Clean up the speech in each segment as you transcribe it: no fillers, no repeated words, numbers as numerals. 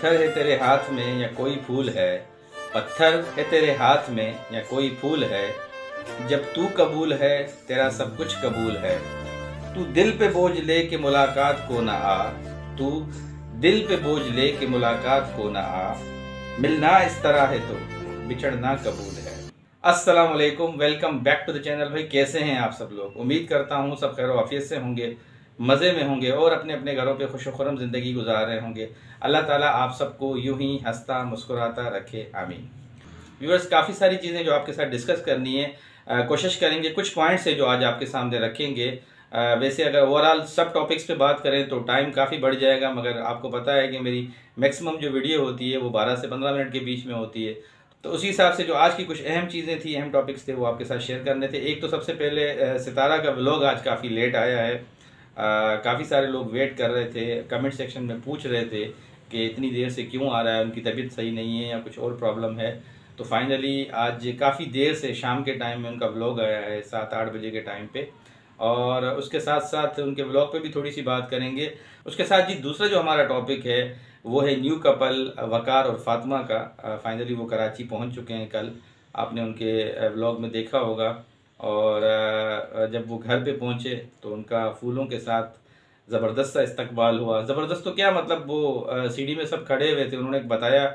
पत्थर है तेरे हाथ में या कोई फूल है, पत्थर है तेरे हाथ में या कोई फूल है, जब तू कबूल है तेरा सब कुछ कबूल है। तू दिल पे बोझ ले के मुलाकात को ना आ, तू दिल पे बोझ ले के मुलाकात को ना आ, मिलना इस तरह है तो बिछड़ना कबूल है। अस्सलाम वालेकुम, welcome back to the channel. भाई कैसे हैं आप सब लोग? उम्मीद करता हूँ सब खैर आफियत से होंगे, मज़े में होंगे और अपने अपने घरों पे खुश खुर्रम ज़िंदगी गुजार रहे होंगे। अल्लाह ताला आप सबको यूं ही हंसता मुस्कुराता रखे, आमीन। व्यूअर्स, काफ़ी सारी चीज़ें जो आपके साथ डिस्कस करनी है, कोशिश करेंगे कुछ पॉइंट्स है जो आज आपके सामने रखेंगे। वैसे अगर ओवरऑल सब टॉपिक्स पे बात करें तो टाइम काफ़ी बढ़ जाएगा, मगर आपको पता है कि मेरी मैक्सिमम जो वीडियो होती है वो 12 से 15 मिनट के बीच में होती है। तो उसी हिसाब से जो आज की कुछ अहम चीज़ें थी, अहम टॉपिक्स थे, वो आपके साथ शेयर करने थे। एक तो सबसे पहले सितारा का व्लॉग आज काफ़ी लेट आया है। काफ़ी सारे लोग वेट कर रहे थे, कमेंट सेक्शन में पूछ रहे थे कि इतनी देर से क्यों आ रहा है, उनकी तबीयत सही नहीं है या कुछ और प्रॉब्लम है। तो फाइनली आज काफ़ी देर से शाम के टाइम में उनका व्लॉग आया है, 7-8 बजे के टाइम पे। और उसके साथ साथ उनके व्लॉग पे भी थोड़ी सी बात करेंगे। उसके साथ जी दूसरा जो हमारा टॉपिक है वो है न्यू कपल वकार और फातिमा का। फाइनली वो कराची पहुंच चुके हैं कल, आपने उनके व्लॉग में देखा होगा। और जब वो घर पे पहुंचे तो उनका फूलों के साथ ज़बरदस्त सा इस्तकबाल हुआ। ज़बरदस्त तो क्या मतलब, वो सीढ़ी में सब खड़े हुए थे, उन्होंने बताया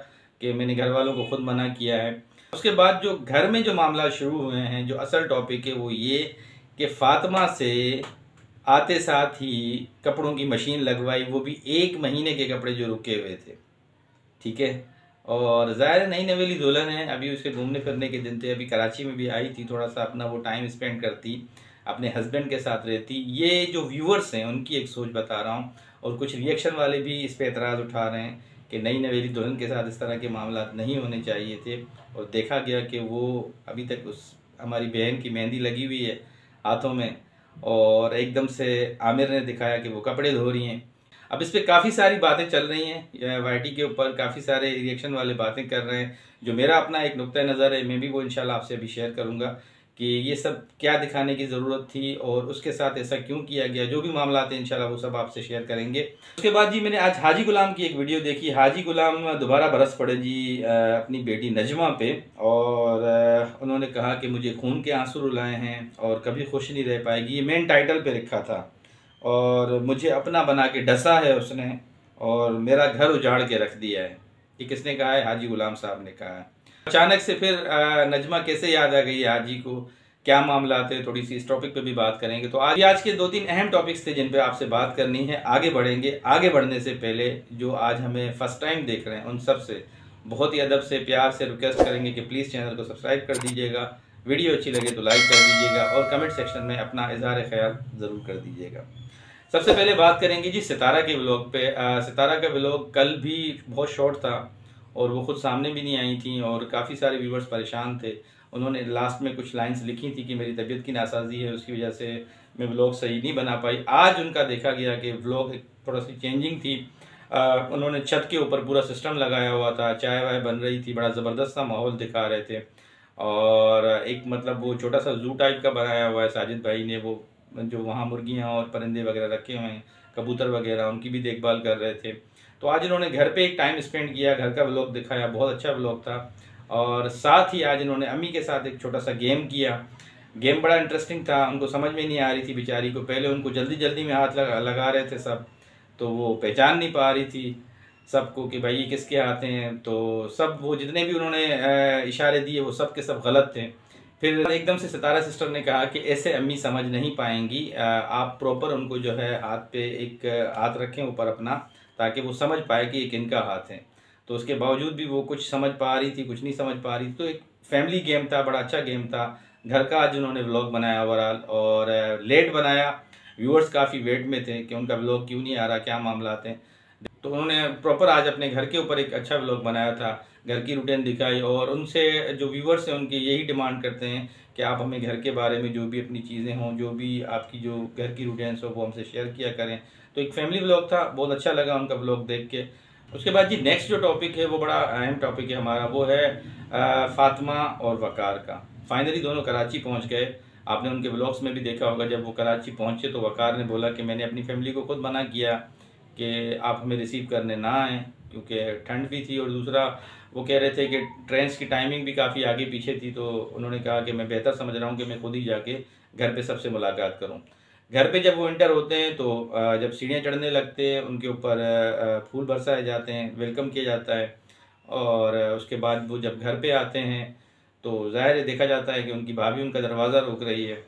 कि मैंने घर वालों को खुद मना किया है। उसके बाद जो घर में जो मामला शुरू हुए हैं, जो असल टॉपिक है वो ये कि फातिमा से आते साथ ही कपड़ों की मशीन लगवाई, वो भी 1 महीने के कपड़े जो रुके हुए थे, ठीक है। और ज़ाहिर नई नवेली दुल्हन है, अभी उसके घूमने फिरने के दिन थे, अभी कराची में भी आई थी, थोड़ा सा अपना वो टाइम स्पेंड करती, अपने हस्बैंड के साथ रहती। ये जो व्यूअर्स हैं उनकी एक सोच बता रहा हूँ, और कुछ रिएक्शन वाले भी इस पर एतराज़ उठा रहे हैं कि नई नवेली दुल्हन के साथ इस तरह के मामला नहीं होने चाहिए थे। और देखा गया कि वो अभी तक उस हमारी बहन की मेहंदी लगी हुई है हाथों में, और एकदम से आमिर ने दिखाया कि वो कपड़े धो रही हैं। अब इस पर काफ़ी सारी बातें चल रही हैं, वाईटी के ऊपर काफ़ी सारे रिएक्शन वाले बातें कर रहे हैं। जो मेरा अपना एक नुक्ता नज़र है, मैं भी वो इंशाल्लाह आपसे अभी शेयर करूंगा कि ये सब क्या दिखाने की ज़रूरत थी और उसके साथ ऐसा क्यों किया गया। जो भी मामला थे इंशाल्लाह वो सब आपसे शेयर करेंगे। उसके बाद जी मैंने आज हाजी गुलाम की एक वीडियो देखी। हाजी गुलाम दोबारा बरस पड़े जी अपनी बेटी नजमा पे, और उन्होंने कहा कि मुझे खून के आंसू रुलाए हैं और कभी खुश नहीं रह पाएगी। ये मेन टाइटल पे लिखा था, और मुझे अपना बना के डसा है उसने और मेरा घर उजाड़ के रख दिया है। ये किसने कहा है? हाजी गुलाम साहब ने कहा है। अचानक से फिर नजमा कैसे याद आ गई हाजी को, क्या मामला थे, थोड़ी सी इस टॉपिक पे भी बात करेंगे। तो आज के 2-3 अहम टॉपिक्स थे जिन पे आपसे बात करनी है। आगे बढ़ेंगे। आगे बढ़ने से पहले जो आज हमें फर्स्ट टाइम देख रहे हैं उन सब से बहुत ही अदब से प्यार से रिक्वेस्ट करेंगे कि प्लीज़ चैनल को सब्सक्राइब कर दीजिएगा, वीडियो अच्छी लगे तो लाइक कर दीजिएगा और कमेंट सेक्शन में अपना इजहार ख्याल ज़रूर कर दीजिएगा। सबसे पहले बात करेंगे जी सितारा के व्लॉग पे। सितारा का व्लॉग कल भी बहुत शॉर्ट था और वो खुद सामने भी नहीं आई थी और काफ़ी सारे व्यूवर्स परेशान थे। उन्होंने लास्ट में कुछ लाइंस लिखी थी कि मेरी तबीयत की नासाजी है, उसकी वजह से मैं व्लॉग सही नहीं बना पाई। आज उनका देखा गया कि व्लॉग थोड़ा सी चेंजिंग थी। उन्होंने छत के ऊपर पूरा सिस्टम लगाया हुआ था, चाय वाय बन रही थी, बड़ा ज़बरदस्त सा माहौल दिखा रहे थे। और एक मतलब वो छोटा सा जू टाइप का बनाया हुआ है साजिद भाई ने, वो जो वहाँ मुर्गियाँ और परिंदे वगैरह रखे हुए हैं, कबूतर वगैरह, उनकी भी देखभाल कर रहे थे। तो आज इन्होंने घर पे एक टाइम स्पेंड किया, घर का व्लॉग दिखाया, बहुत अच्छा व्लॉग था। और साथ ही आज इन्होंने अम्मी के साथ एक छोटा सा गेम किया। गेम बड़ा इंटरेस्टिंग था, उनको समझ में नहीं आ रही थी बेचारी को। पहले उनको जल्दी जल्दी में हाथ लगा रहे थे सब, तो वो पहचान नहीं पा रही थी सबको कि भाई ये किसके हाथ हैं। तो सब वो जितने भी उन्होंने इशारे दिए वो सब के सब गलत थे। फिर एकदम से सितारा सिस्टर ने कहा कि ऐसे अम्मी समझ नहीं पाएंगी, आप प्रॉपर उनको जो है हाथ पे एक हाथ रखें ऊपर अपना, ताकि वो समझ पाए कि ये किनका हाथ है। तो उसके बावजूद भी वो कुछ समझ पा रही थी, कुछ नहीं समझ पा रही थी। तो एक फैमिली गेम था, बड़ा अच्छा गेम था। घर का आज उन्होंने व्लॉग बनाया ओवरऑल, और लेट बनाया। व्यूअर्स काफ़ी वेट में थे कि उनका व्लॉग क्यों नहीं आ रहा, क्या मामला थे। तो उन्होंने प्रॉपर आज अपने घर के ऊपर एक अच्छा व्लॉग बनाया था, घर की रूटीन दिखाई। और उनसे जो व्यूवर्स हैं उनकी यही डिमांड करते हैं कि आप हमें घर के बारे में जो भी अपनी चीज़ें हों, जो भी आपकी जो घर की रूटीन्स हो, वो हमसे शेयर किया करें। तो एक फैमिली व्लॉग था, बहुत अच्छा लगा उनका व्लॉग देख के। उसके बाद जी नेक्स्ट जो टॉपिक है वो बड़ा अहम टॉपिक है हमारा, वो है फातिमा और वकार का। फाइनली दोनों कराची पहुँच गए। आपने उनके व्लॉग्स में भी देखा होगा, जब वो कराची पहुँचे तो वकार ने बोला कि मैंने अपनी फैमिली को खुद मना किया कि आप हमें रिसीव करने ना आएँ, क्योंकि ठंड भी थी और दूसरा वो कह रहे थे कि ट्रेन की टाइमिंग भी काफ़ी आगे पीछे थी। तो उन्होंने कहा कि मैं बेहतर समझ रहा हूँ कि मैं खुद ही जाके घर पे सबसे मुलाकात करूँ। घर पे जब वो एंटर होते हैं तो जब सीढ़ियाँ चढ़ने लगते हैं उनके ऊपर फूल बरसाए जाते हैं, वेलकम किया जाता है। और उसके बाद वो जब घर पे आते हैं तो ज़ाहिर है देखा जाता है कि उनकी भाभी उनका दरवाज़ा रोक रही है।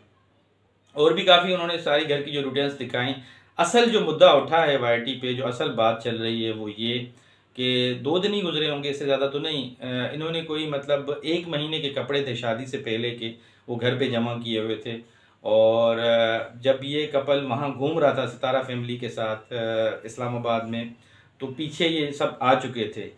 और भी काफ़ी उन्होंने सारी घर की जो रूटीन्स दिखाई। असल जो मुद्दा उठा है वाईटी पे, जो असल बात चल रही है वो ये कि 2 दिन ही गुजरे होंगे, इससे ज़्यादा तो नहीं। इन्होंने कोई मतलब 1 महीने के कपड़े थे शादी से पहले के, वो घर पे जमा किए हुए थे। और जब ये कपल वहाँ घूम रहा था सितारा फैमिली के साथ इस्लामाबाद में, तो पीछे ये सब आ चुके थे।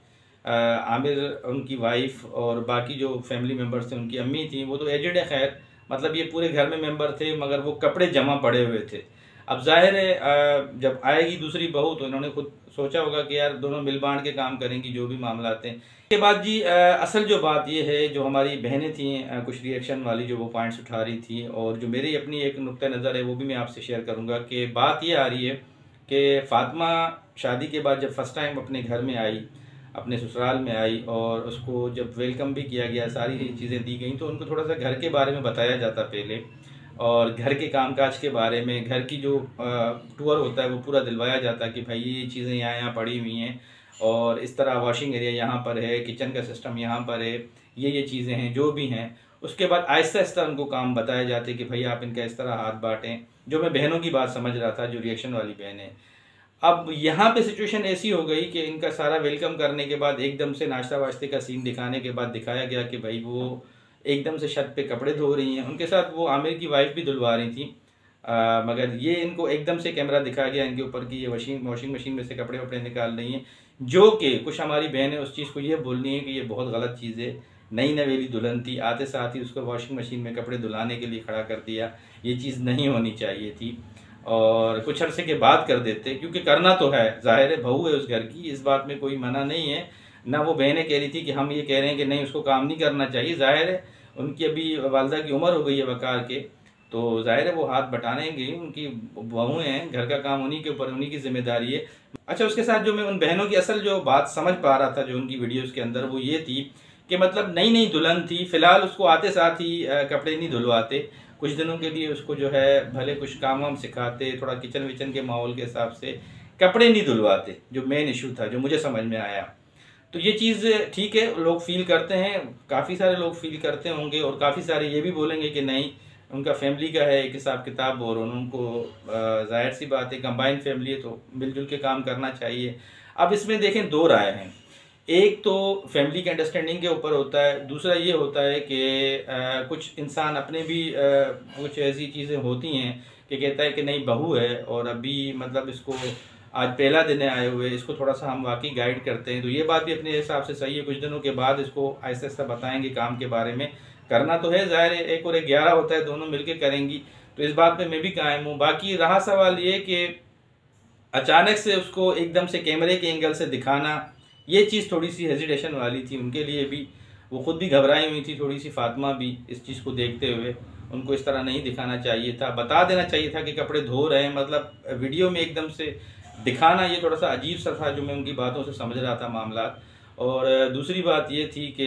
आमिर, उनकी वाइफ और बाकी जो फैमिली मेम्बर्स थे, उनकी अम्मी थी, वो तो एजेड है खैर, मतलब ये पूरे घर में मेंबर थे, मगर वो कपड़े जमा पड़े हुए थे। अब जाहिर है जब आएगी दूसरी बहू तो इन्होंने खुद सोचा होगा कि यार दोनों मिल बांट के काम करेंगी जो भी मामला हैं। के बाद जी असल जो बात ये है, जो हमारी बहनें थी कुछ रिएक्शन वाली जो वो पॉइंट्स उठा रही थी, और जो मेरी अपनी एक नुक्ता नज़र है वो भी मैं आपसे शेयर करूँगा कि बात ये आ रही है कि फ़ातिमा शादी के बाद जब फर्स्ट टाइम अपने घर में आई, अपने ससुराल में आई, और उसको जब वेलकम भी किया गया, सारी चीज़ें दी गई, तो उनको थोड़ा सा घर के बारे में बताया जाता पहले, और घर के कामकाज के बारे में, घर की जो टूर होता है वो पूरा दिलवाया जाता है कि भाई ये चीज़ें यहाँ पड़ी हुई हैं, और इस तरह वॉशिंग एरिया यहाँ पर है, किचन का सिस्टम यहाँ पर है, ये चीज़ें हैं जो भी हैं। उसके बाद आहिस्ता आहिस्ता उनको काम बताए जाते कि भाई आप इनका इस तरह हाथ बांटें। जो मैं बहनों की बात समझ रहा था, जो रिएक्शन वाली बहनें, अब यहाँ पे सिचुएशन ऐसी हो गई कि इनका सारा वेलकम करने के बाद एकदम से नाश्ता वाश्ते का सीन दिखाने के बाद दिखाया गया कि भाई वो एकदम से छत पे कपड़े धो रही हैं। उनके साथ वो आमिर की वाइफ भी धुलवा रही थी, मगर ये इनको एकदम से कैमरा दिखाया गया इनके ऊपर कि ये वॉशिंग मशीन में से कपड़े वपड़े निकाल रही हैं, जो कि कुछ हमारी बहनें उस चीज़ को ये बोलनी है कि ये बहुत गलत चीज़ है। नई नवेली दुल्हन थी, आते साथ ही उसको वॉशिंग मशीन में कपड़े धुलाने के लिए खड़ा कर दिया, ये चीज़ नहीं होनी चाहिए थी। और कुछ अरसे के बाद कर देते, क्योंकि करना तो है, जाहिर है बहू है उस घर की, इस बात में कोई मना नहीं है। ना वो बहनें कह रही थी कि हम ये कह रहे हैं कि नहीं उसको काम नहीं करना चाहिए, जाहिर है उनकी अभी वालदा की उम्र हो गई है वकार के, तो जाहिर है वो हाथ बटानेंगे, उनकी बहुएं हैं, घर का काम उन्हीं के ऊपर, उन्हीं की जिम्मेदारी है। अच्छा, उसके साथ जो मैं उन बहनों की असल जो बात समझ पा रहा था जो उनकी वीडियोज़ के अंदर, वो ये थी कि मतलब नई नई दुल्हन थी, फ़िलहाल उसको आते साथ ही कपड़े नहीं धुलवाते, कुछ दिनों के लिए उसको जो है भले कुछ काम वाम सिखाते, थोड़ा किचन विचन के माहौल के हिसाब से, कपड़े नहीं धुलवाते, जो मेन इशू था जो मुझे समझ में आया। तो ये चीज़ ठीक है, लोग फील करते हैं, काफ़ी सारे लोग फील करते होंगे, और काफ़ी सारे ये भी बोलेंगे कि नहीं उनका फैमिली का है एक हिसाब किताब, और उनको जाहिर सी बात है कंबाइंड फैमिली है तो मिलजुल के काम करना चाहिए। अब इसमें देखें 2 राय हैं, एक तो फैमिली के अंडरस्टैंडिंग के ऊपर होता है, दूसरा ये होता है कि कुछ इंसान अपने भी कुछ ऐसी चीज़ें होती हैं कि कहता है कि नहीं बहू है और अभी मतलब इसको आज पहला दिन है आए हुए, इसको थोड़ा सा हम वाकई गाइड करते हैं, तो ये बात भी अपने हिसाब से सही है। कुछ दिनों के बाद इसको आहिस्ता आहिस्ता बताएंगे काम के बारे में, करना तो है, ज़ाहिर है 1 और 1 11 होता है, दोनों मिलकर करेंगी, तो इस बात पे मैं भी कायम हूँ। बाकी रहा सवाल ये कि अचानक से उसको एकदम से कैमरे के एंगल से दिखाना, ये चीज़ थोड़ी सी हेजिटेशन वाली थी उनके लिए भी, वो खुद भी घबराई हुई थी थोड़ी सी, फातिमा भी इस चीज़ को देखते हुए। उनको इस तरह नहीं दिखाना चाहिए था, बता देना चाहिए था कि कपड़े धो रहे हैं, मतलब वीडियो में एकदम से दिखाना ये थोड़ा सा अजीब सा था, जो मैं उनकी बातों से समझ रहा था मामला। और दूसरी बात ये थी कि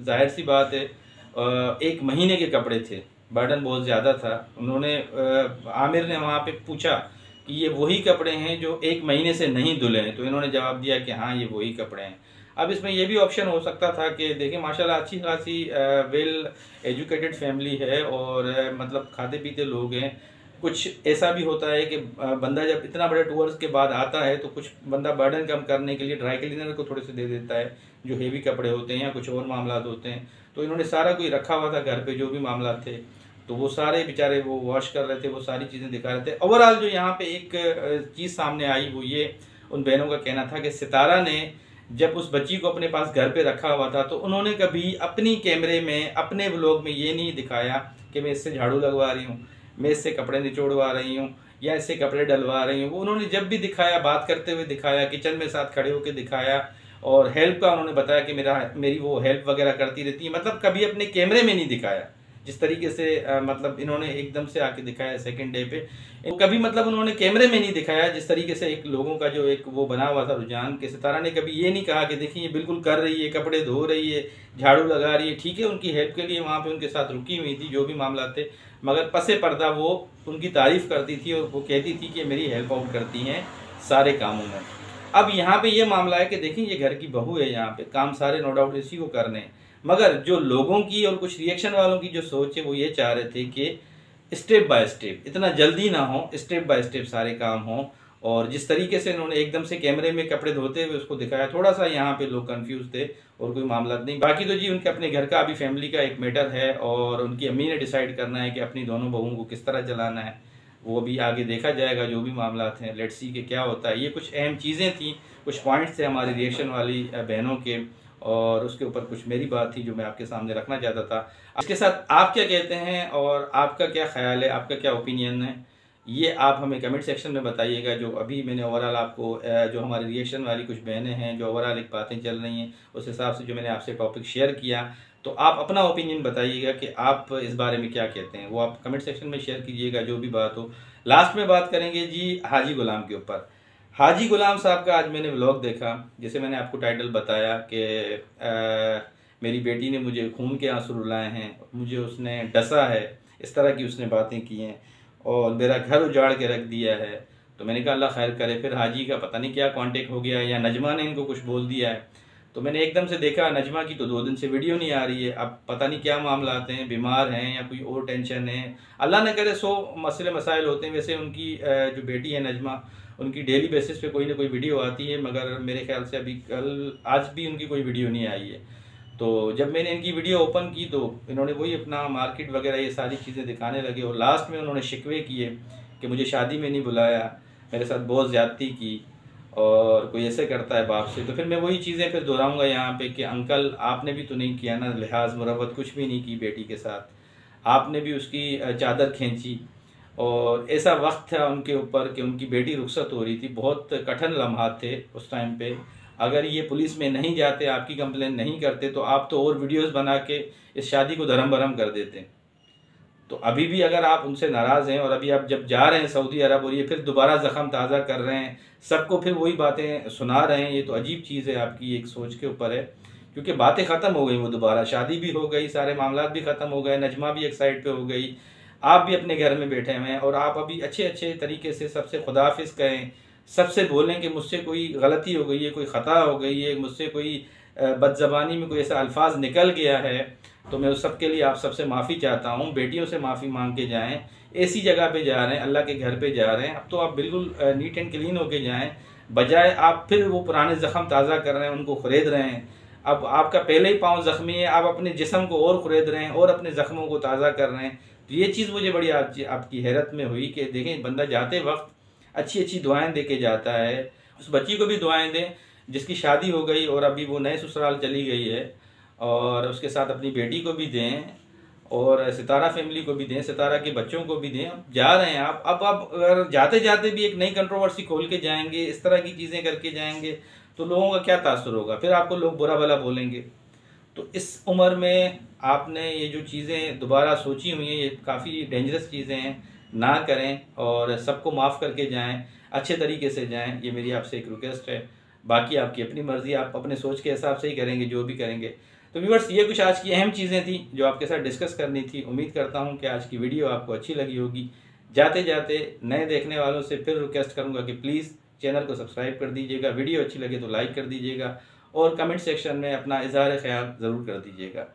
जाहिर सी बात है 1 महीने के कपड़े थे, बर्डन बहुत ज़्यादा था। उन्होंने आमिर ने वहाँ पे पूछा कि ये वही कपड़े हैं जो 1 महीने से नहीं धुले हैं, तो इन्होंने जवाब दिया कि हाँ ये वही कपड़े हैं। अब इसमें ये भी ऑप्शन हो सकता था कि देखिए माशाल्लाह अच्छी खासी वेल एजुकेटेड फैमिली है, और मतलब खाते पीते लोग हैं। कुछ ऐसा भी होता है कि बंदा जब इतना बड़े टूर्स के बाद आता है तो कुछ बंदा बर्डन कम करने के लिए ड्राई क्लीनर को थोड़े से दे देता है, जो हेवी कपड़े होते हैं या कुछ और मामला होते हैं। तो इन्होंने सारा कोई रखा हुआ था घर पे, जो भी मामला थे, तो वो सारे बेचारे वो वॉश कर रहे थे, वो सारी चीज़ें दिखा रहे थे। ओवरऑल जो यहाँ पे एक चीज़ सामने आई वो ये, उन बहनों का कहना था कि सितारा ने जब उस बच्ची को अपने पास घर पे रखा हुआ था तो उन्होंने कभी अपनी कैमरे में, अपने व्लॉग में ये नहीं दिखाया कि मैं इससे झाड़ू लगवा रही हूँ, मैं इससे कपड़े निचोड़वा रही हूँ या इससे कपड़े डलवा रही हूँ। वो उन्होंने जब भी दिखाया बात करते हुए दिखाया, किचन में साथ खड़े होकर दिखाया, और हेल्प का उन्होंने बताया कि मेरी वो हेल्प वगैरह करती रहती है, मतलब कभी अपने कैमरे में नहीं दिखाया जिस तरीके से मतलब इन्होंने एकदम से आके दिखाया सेकंड डे पे, कभी मतलब उन्होंने कैमरे में नहीं दिखाया जिस तरीके से एक लोगों का जो एक वो बना हुआ था रुझान कि सितारा ने कभी ये नहीं कहा कि देखिए ये बिल्कुल कर रही है, कपड़े धो रही है, झाड़ू लगा रही है, ठीक है उनकी हेल्प के लिए वहाँ पे उनके साथ रुकी हुई थी जो भी मामला थे, मगर पसे पर्दा वो उनकी तारीफ करती थी और वो कहती थी कि मेरी हेल्प आउट करती हैं सारे कामों में। अब यहाँ पे ये मामला है कि देखिए ये घर की बहू है, यहाँ पे काम सारे नो डाउट इसी को करने हैं, मगर जो लोगों की और कुछ रिएक्शन वालों की जो सोच है वो ये चाह रहे थे कि स्टेप बाय स्टेप, इतना जल्दी ना हो, स्टेप बाय स्टेप सारे काम हो। और जिस तरीके से इन्होंने एकदम से कैमरे में कपड़े धोते हुए उसको दिखाया, थोड़ा सा यहाँ पे लोग कंफ्यूज थे और कोई मामला नहीं। बाकी तो जी उनके अपने घर का अभी फैमिली का एक मैटर है और उनकी अम्मी ने डिसाइड करना है कि अपनी दोनों बहुओं को किस तरह चलाना है, वो अभी आगे देखा जाएगा जो भी मामला हैं, लेट्स सी के क्या होता है। ये कुछ अहम चीज़ें थी, कुछ पॉइंट्स थे हमारे रिएक्शन वाली बहनों के, और उसके ऊपर कुछ मेरी बात थी जो मैं आपके सामने रखना चाहता था। इसके साथ आप क्या कहते हैं और आपका क्या ख्याल है, आपका क्या ओपिनियन है, ये आप हमें कमेंट सेक्शन में बताइएगा। जो अभी मैंने ओवरऑल आपको जो हमारे रिएक्शन वाली कुछ बहनें हैं जो ओवरऑल एक बातें चल रही हैं उस हिसाब से जो मैंने आपसे टॉपिक शेयर किया, तो आप अपना ओपिनियन बताइएगा कि आप इस बारे में क्या कहते हैं, वो आप कमेंट सेक्शन में शेयर कीजिएगा जो भी बात हो। लास्ट में बात करेंगे जी हाजी गुलाम के ऊपर। हाजी गुलाम साहब का आज मैंने व्लॉग देखा, जैसे मैंने आपको टाइटल बताया कि मेरी बेटी ने मुझे खून के आंसू रुलाए हैं, मुझे उसने डसा है, इस तरह की उसने बातें की हैं और मेरा घर उजाड़ के रख दिया है। तो मैंने कहा अल्लाह खैर करे। फिर हाजी का पता नहीं क्या कांटेक्ट हो गया या नजमा ने इनको कुछ बोल दिया है। तो मैंने एकदम से देखा नजमा की तो 2 दिन से वीडियो नहीं आ रही है। अब पता नहीं क्या मामला आते हैं, बीमार हैं या कोई और टेंशन है, अल्लाह न करे 100 मसले मसाइल होते हैं। वैसे उनकी जो बेटी है नजमा, उनकी डेली बेसिस पे कोई ना कोई वीडियो आती है, मगर मेरे ख्याल से अभी आज भी उनकी कोई वीडियो नहीं आई है। तो जब मैंने इनकी वीडियो ओपन की तो इन्होंने वही अपना मार्केट वगैरह ये सारी चीज़ें दिखाने लगे और लास्ट में उन्होंने शिकवे किए कि मुझे शादी में नहीं बुलाया, मेरे साथ बहुत ज़्यादती की और कोई ऐसे करता है बाप से। तो फिर मैं वही चीज़ें फिर दोहराऊंगा यहाँ पे कि अंकल आपने भी तो नहीं किया ना, लिहाज मुरवत कुछ भी नहीं की बेटी के साथ, आपने भी उसकी चादर खींची और ऐसा वक्त था उनके ऊपर कि उनकी बेटी रुखसत हो रही थी, बहुत कठिन लम्हात थे उस टाइम पे। अगर ये पुलिस में नहीं जाते, आपकी कंप्लेन नहीं करते, तो आप तो और वीडियोस बना के इस शादी को धर्म भरम कर देते। तो अभी भी अगर आप उनसे नाराज़ हैं और अभी आप जब जा रहे हैं सऊदी अरब और ये फिर दोबारा ज़ख्म ताज़ा कर रहे हैं, सबको फिर वही बातें सुना रहे हैं, ये तो अजीब चीज़ है, आपकी एक सोच के ऊपर है। क्योंकि बातें ख़त्म हो गई, वो दोबारा शादी भी हो गई, सारे मामला भी ख़त्म हो गए, नजमा भी एक साइड पे हो गई, आप भी अपने घर में बैठे हुए हैं और आप अभी अच्छे अच्छे तरीके से सबसे खुदाफिज कहें, सबसे बोलें कि मुझसे कोई गलती हो गई है, कोई ख़ता हो गई है, मुझसे कोई बदज़बानी में कोई ऐसा अल्फाज निकल गया है, तो मैं उस सब के लिए आप सबसे माफ़ी चाहता हूँ। बेटियों से माफ़ी मांग के जाएं, ऐसी जगह पे जा रहे हैं, अल्लाह के घर पे जा रहे हैं, अब तो आप बिल्कुल नीट एंड क्लीन होके जाएं, बजाय आप फिर वो पुराने ज़ख्म ताज़ा कर रहे हैं, उनको खुरेद रहे हैं। अब आपका पहले ही पाँव ज़ख्मी है, आप अपने जिस्म को और खुरेद रहे हैं और अपने ज़ख्मों को ताज़ा कर रहे हैं। तो ये चीज़ मुझे बड़ी आपकी हैरत में हुई कि देखें बंदा जाते वक्त अच्छी अच्छी दुआएं दे के जाता है, उस बच्ची को भी दुआएं दें जिसकी शादी हो गई और अभी वो नए ससुराल चली गई है, और उसके साथ अपनी बेटी को भी दें और सितारा फैमिली को भी दें, सितारा के बच्चों को भी दें। अब जा रहे हैं आप, अब आप अगर जाते जाते भी एक नई कंट्रोवर्सी खोल के जाएंगे, इस तरह की चीज़ें करके जाएंगे, तो लोगों का क्या तासुर होगा, फिर आपको लोग बुरा भला बोलेंगे। तो इस उम्र में आपने ये जो चीज़ें दोबारा सोची हुई हैं, ये काफ़ी डेंजरस चीज़ें हैं, ना करें और सबको माफ़ करके जाएं, अच्छे तरीके से जाएं, ये मेरी आपसे एक रिक्वेस्ट है। बाकी आपकी अपनी मर्ज़ी, आप अपने सोच के हिसाब से ही करेंगे जो भी करेंगे। तो व्यूअर्स, ये कुछ आज की अहम चीज़ें थी जो आपके साथ डिस्कस करनी थी। उम्मीद करता हूँ कि आज की वीडियो आपको अच्छी लगी होगी। जाते जाते नए देखने वालों से फिर रिक्वेस्ट करूँगा कि प्लीज़ चैनल को सब्सक्राइब कर दीजिएगा, वीडियो अच्छी लगे तो लाइक कर दीजिएगा और कमेंट सेक्शन में अपना इज़हार ख्याल ज़रूर कर दीजिएगा।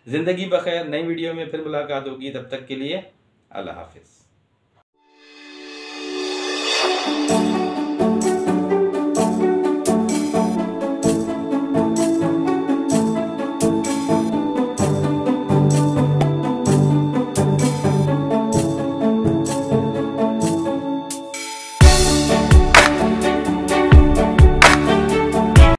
ज़िंदगी बखैर, नई वीडियो में फिर मुलाकात होगी, तब तक के लिए अल्लाह हाफिज़।